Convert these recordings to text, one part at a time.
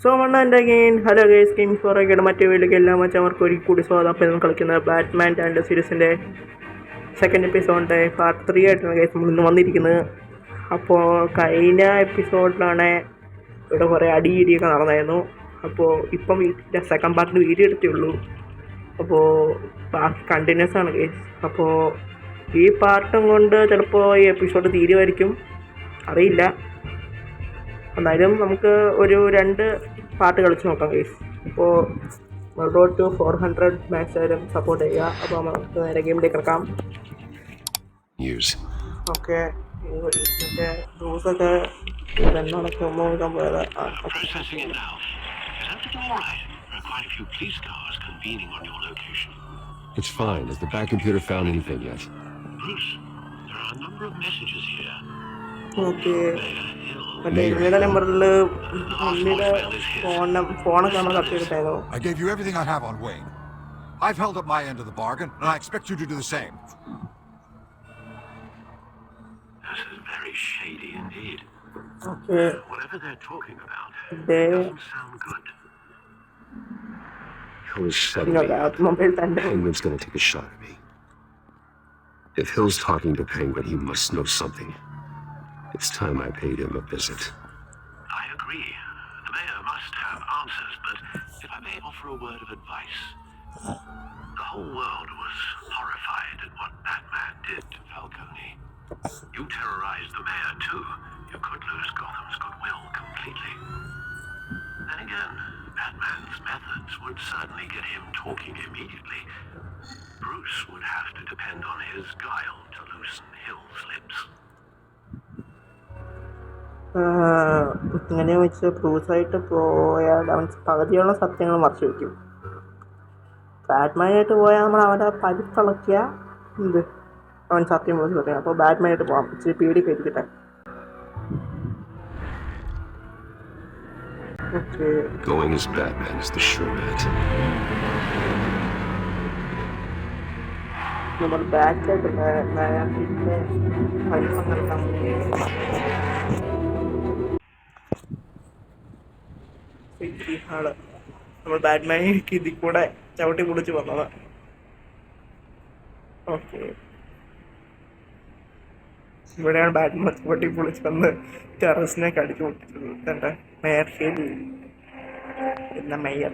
So one and again hello guys game ഫോറൊക്കെയുടെ മറ്റു വീട്ടിലേക്ക് എല്ലാം മറ്റവർക്ക് ഒരിക്കൽ കൂടി സ്വാഗതം. അപ്പോൾ നമ്മൾ കളിക്കുന്ന ബാറ്റ്മാൻ ആൻഡ് സീരീസിൻ്റെ സെക്കൻഡ് എപ്പിസോഡിൻ്റെ പാർട്ട് 3 ആയിട്ടാണ് ഗൈസ് നമ്മൾ ഇന്ന് വന്നിരിക്കുന്നത്. അപ്പോൾ കഴിഞ്ഞ എപ്പിസോഡിലാണ് ഇവിടെ കുറേ അടിയിടിയൊക്കെ നടന്നായിരുന്നു. അപ്പോൾ ഇപ്പം വീട്ടിൻ്റെ സെക്കൻഡ് പാർട്ടിന് വീഡിയോ എടുത്തേ ഉള്ളൂ. അപ്പോൾ ബാക്കി കണ്ടിന്യൂസ് ആണ് ഗൈസ്. അപ്പോൾ ഈ പാർട്ടും കൊണ്ട് ചിലപ്പോൾ ഈ എപ്പിസോഡ് തീരുമായിരിക്കും, അറിയില്ല. എന്നാലും നമുക്ക് ഒരു 2 പാർട്ട് കളിച്ച് നോക്കാം ഗൈസ്. ഇപ്പോൾ റോഡ് ടു 400 മാക്സ് ആയാലും സപ്പോർട്ട് ചെയ്യുക. അപ്പോൾ നമുക്ക് നേരെ ഗെയിമിലേക്ക് കിടക്കാം. ഓക്കെ, മറ്റേ ന്യൂസൊക്കെ എന്നോടൊക്കെ നോക്കാൻ പോയത്. It's fine. Has the back computer found anything yet? Bruce, there are a number of messages here. Okay, മറ്റേ ഇവരുടെ നമ്പറിൽ മമ്മിയുടെ ഫോണൊക്കെ നമ്മൾ തപ്പിയെടുത്തായിരുന്നു. I gave you everything I have on Wayne. I've held up my end of the bargain, and I expect you to do the same. This is very shady indeed. Okay. Whatever they're talking about doesn't sound good. Hill's setting me up. Penguin's gonna take a shot at me. If Hill's talking to Penguin, he must know something. It's time I paid him a visit. I agree. The mayor must have answers, but if I may offer a word of advice. The whole world was horrified at what Batman did to Falcone. You terrorized the mayor too. You could lose Gotham's goodwill completely. Then again, Batman's methods would certainly get him talking immediately. Bruce would have to depend on his guile to loosen Hill's lips. ഇങ്ങനെ വെച്ച് ബ്രൂസായിട്ട് പോയാൽ അവൻ പകുതിയുള്ള സത്യങ്ങൾ മറച്ചു വയ്ക്കും. ബാറ്റ്മാനായിട്ട് പോയാൽ നമ്മൾ അവൻ്റെ പരിത്തളക്കിയ അവൻ സത്യം മറച്ചു വയ്ക്കും. അപ്പോൾ ബാറ്റ്മാനായിട്ട് പോകാം, ഇച്ചിരി പേടി കരുതിട്ടെ. Okay, Going as Batman is the sure bet. നമ്മൾ ബാറ്റായിട്ട് പിന്നെ വലിപ്പം നടത്താൻ ആള് നമ്മൾ ബാറ്റ്മാനിക്ക് ഇതിൽ കൂടെ ചവിട്ടി പൊളിച്ച് വന്നതാണ്. ഓക്കെ, ഇവിടെയാണ് ബാറ്റ്മാൻ ചവിട്ടി പൊളിച്ച് വന്ന് ടെറസിനെ കടിച്ചു പൊട്ടിച്ചത്. ഇതെന്താ മേയർ ഷേഡി എന്ന മേയർ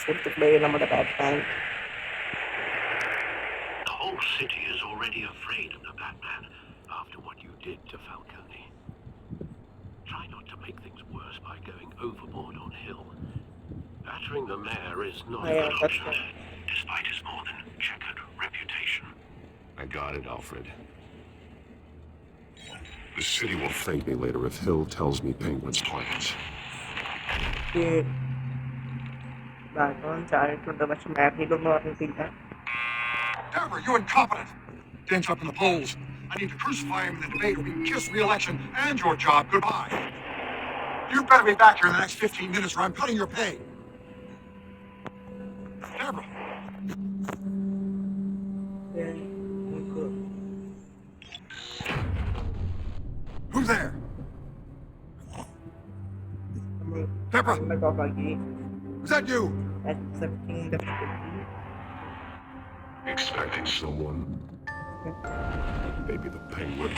സുഹൃത്തുക്കളെ നമ്മുടെ Batman. The whole city is already afraid of the Batman after what you did to Falcone. Try not to make things worse by going overboard on Hill. Battering the mayor is not a good option, despite his more than checkered reputation. I got it, Alfred. The city will thank me later if Hill tells me Penguin's plans. Batman ചാടിയിട്ടുണ്ട്, പക്ഷെ മാപ്പിലൊന്നും പറഞ്ഞിട്ടില്ല. Deborah, you incompetent! Dent up in the polls. I need to crucify him in the debate, or we can kiss re-election and your job goodbye. You better be back here in the next 15 minutes, or I'm cutting your pay. Deborah. Who's there? Deborah. Is that you? Accepting the Expecting someone? Maybe the Penguin.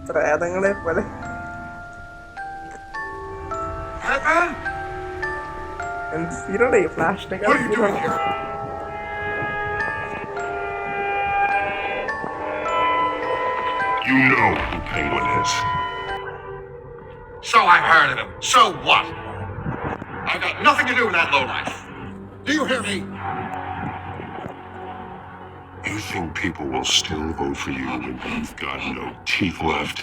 പ്രേതങ്ങളെ പോലെ. Batman? എന്തിനാണ് ഫ്ലാഷിനെ What are you doing here? You know who Penguin is. So I've heard of him. So what? I've got nothing to do with that lowlife. Do you hear me? You think people will still vote for you when you've got no teeth left?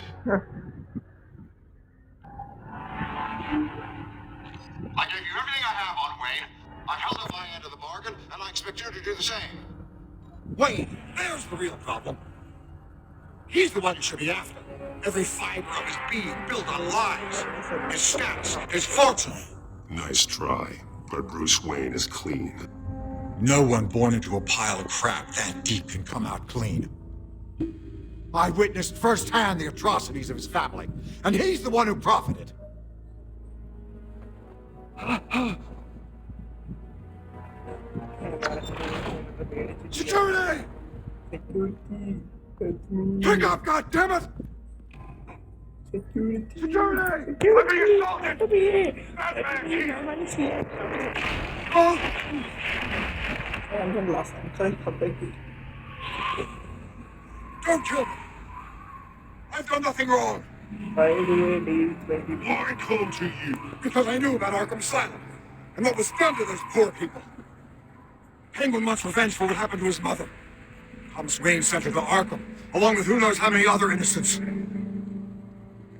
I gave you everything I have on Wayne. I've held up my end of the bargain, and I expect you to do the same. Wayne, there's the real problem. He's the one you should be after. Every fiber of his being built on lies. His status, his fortune. Nice try, but Bruce Wayne is clean. No one born into a pile of crap that deep can come out clean. I witnessed firsthand the atrocities of his family, and he's the one who profited. Security! Pick up, goddammit! Security! I'm being assaulted! Batman, oh! Don't kill me! I've done nothing wrong! I come to you because I knew about Arkham Asylum and what was done to those poor people. Penguin wants revenge for what happened to his mother. Thomas Wayne sent her to Arkham, along with who knows how many other innocents.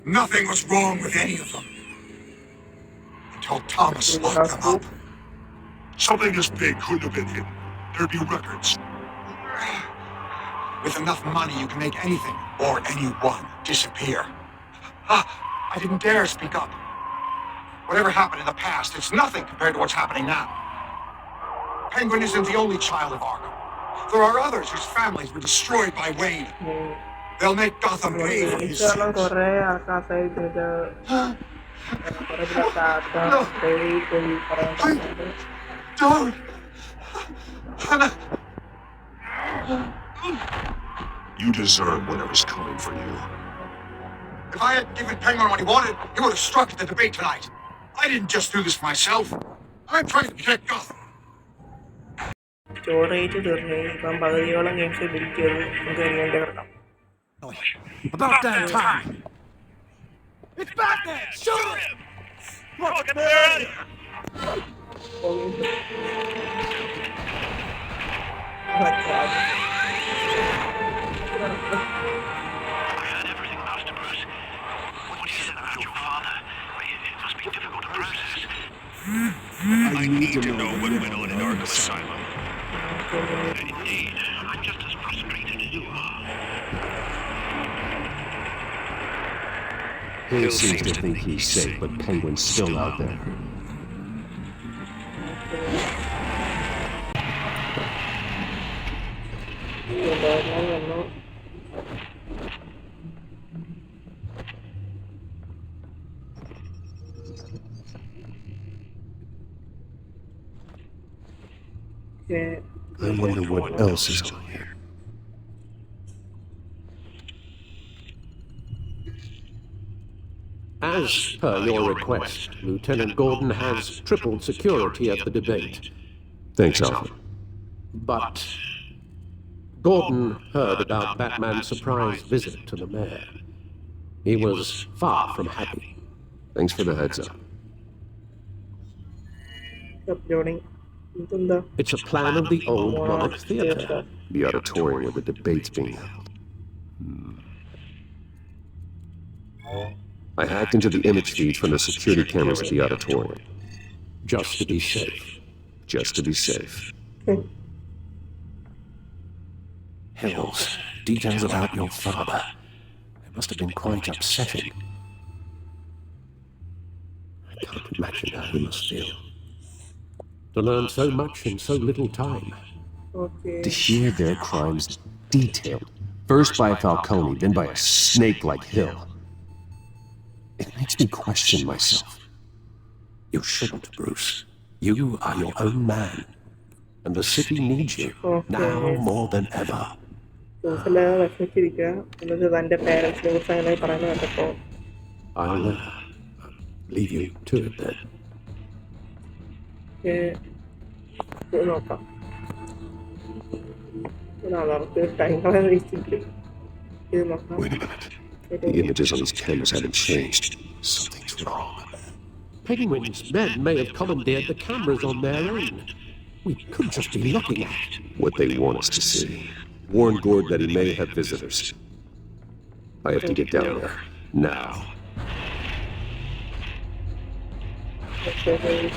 Nothing was wrong with any of them. Until Thomas locked them up. Something this big couldn't have been hidden. There'd be records. With enough money, you can make anything, or anyone, disappear. I didn't dare speak up. Whatever happened in the past, it's nothing compared to what's happening now. Penguin isn't the only child of Arkham. There are others whose families were destroyed by Wayne. They'll make Gotham pay for his sins. Don't! You deserve whatever's coming for you. If I had given Penguin what he wanted, he would have struck at the debate tonight. I didn't just do this for myself. I'm trying to protect Gotham. Storage തീർന്നു ഇപ്പം പകുതിയോളം games build ചെയ്ത് നമുക്ക് കഴിഞ്ഞിട്ട് കിടക്കാം. About that time! It's Batman! Shoot him! Look at me! I heard everything, Master Bruce. What you said about your father, it must be difficult to process. I need to know what went on in Arkham Asylum. Indeed, I'm just as frustrated as you are. Hill seems to think he's safe, but Penguin's still out there. I wonder what else is on here. As per your request, Lieutenant Gordon has tripled security at the debate. Thanks, Alfred. But Gordon heard about Batman's surprise visit to the mayor. He was far from happy. Thanks for the heads up. Uploading ഇതെന്താ It's a plan of the old Monarch Theatre. The auditorium where the debate's being held. I hacked into the image feeds from the security cameras at the auditorium. Just to be safe. Just to be safe. Hills, details about your father. It must have been quite upsetting. I can't imagine how he must feel. To learn so much in so little time. Okay To hear their crimes detailed, first by Falcone, then by a snake like Hill. It makes me question myself. You shouldn't, Bruce. You are your own man. And the city needs you, now more than ever. ദിവസമല്ലാതെ വിഷമിച്ചിരിക്കുക എന്നിട്ട് തൻ്റെ പേരൻസിനെ കുറിച്ച് അങ്ങനെ പറയുന്നത് കേട്ടപ്പോൾ I'll leave you to it then. ഇത് നോക്കാം അവർക്ക് time കളയാൻ വെച്ചിട്ട് ഇത് നോക്കാം Wait a minute. The images on these cameras haven't changed. Something's wrong. Penguin's men may have commandeered the cameras on their own. We could just be looking at. What they want us to see. Warn Gord that he may have visitors. I have to get down there. Now. Okay.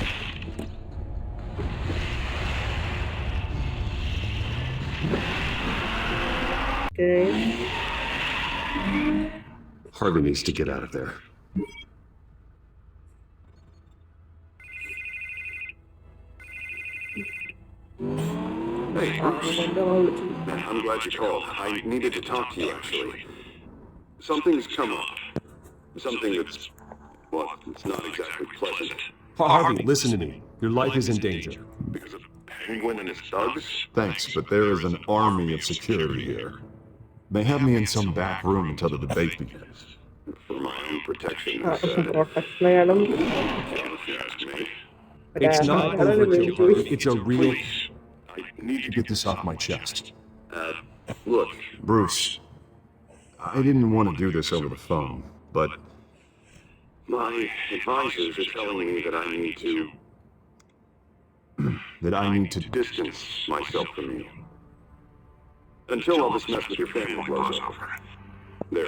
Harvey needs to get out of there. എന്താ വിളിച്ചു I'm glad you called. I needed to talk to you, actually. Something's come up. Something that's, well, it's not exactly pleasant. Harvey, listen to me. Your life is in danger. Because of Penguin and his thugs? Thanks, but there is an army of security here. They have me in some back room until the debate begins. For my own protection, I said. പ്രൊട്ടക്ഷനായാലും If you ask me. It's not overkill, Harvey. It's a real... Please, I need to Get this off my chest. Look, Bruce, I didn't want to do this over the phone, but my advisors are telling me that I need to distance myself from you. Until all this mess with your family blows over. They're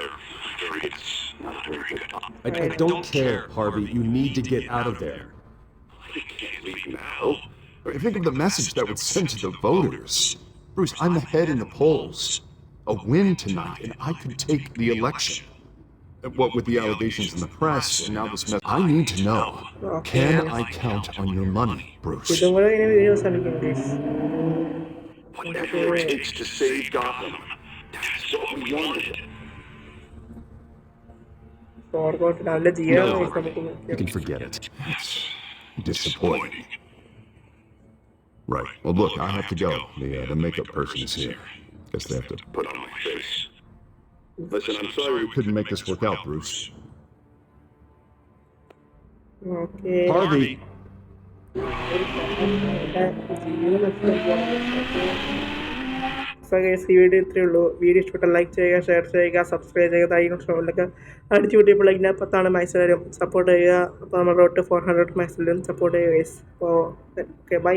afraid it's not very good. I don't care, Harvey. You need to get out of there. I can't leave now. think of the message that would send to the voters. Bruce, I'm ahead in the polls. A win tonight, and I could take the election. What with the allegations in the press, and now this mess, I need to know. Can I count on your money, Bruce? ഇതുപോലെ ഇങ്ങനെ videos ആയിരിക്കും guys. Whatever it takes to save Gotham. That's what we wanted. ഓർക്കോട്ട് നല്ല ജീവൻ No, നമുക്ക് you can forget it. It's disappointing. Right. Well, look, I have to go. The makeup person is here. Guess they have to. Put on my face. Listen, I'm sorry we Couldn't make this work out, Bruce. Okay Harvey, so guys ഈ video ഇത്രയേ ഉള്ളൂ. Video ഇഷ്ടപ്പെട്ടാൽ like ചെയ്യുക, share ചെയ്യുക, subscribe ചെയ്യുക, താഴെ അടിച്ചു കൂട്ടിയപ്പോൾ ഇതിനെ 10 മാക്സിലും സപ്പോർട്ട് ചെയ്യുക. അപ്പോൾ നമ്മൾ റോഡ് 400 മാക്സിലും സപ്പോർട്ട് ചെയ്യുക ഗൈസ്. അപ്പോൾ ഓക്കെ ബൈ.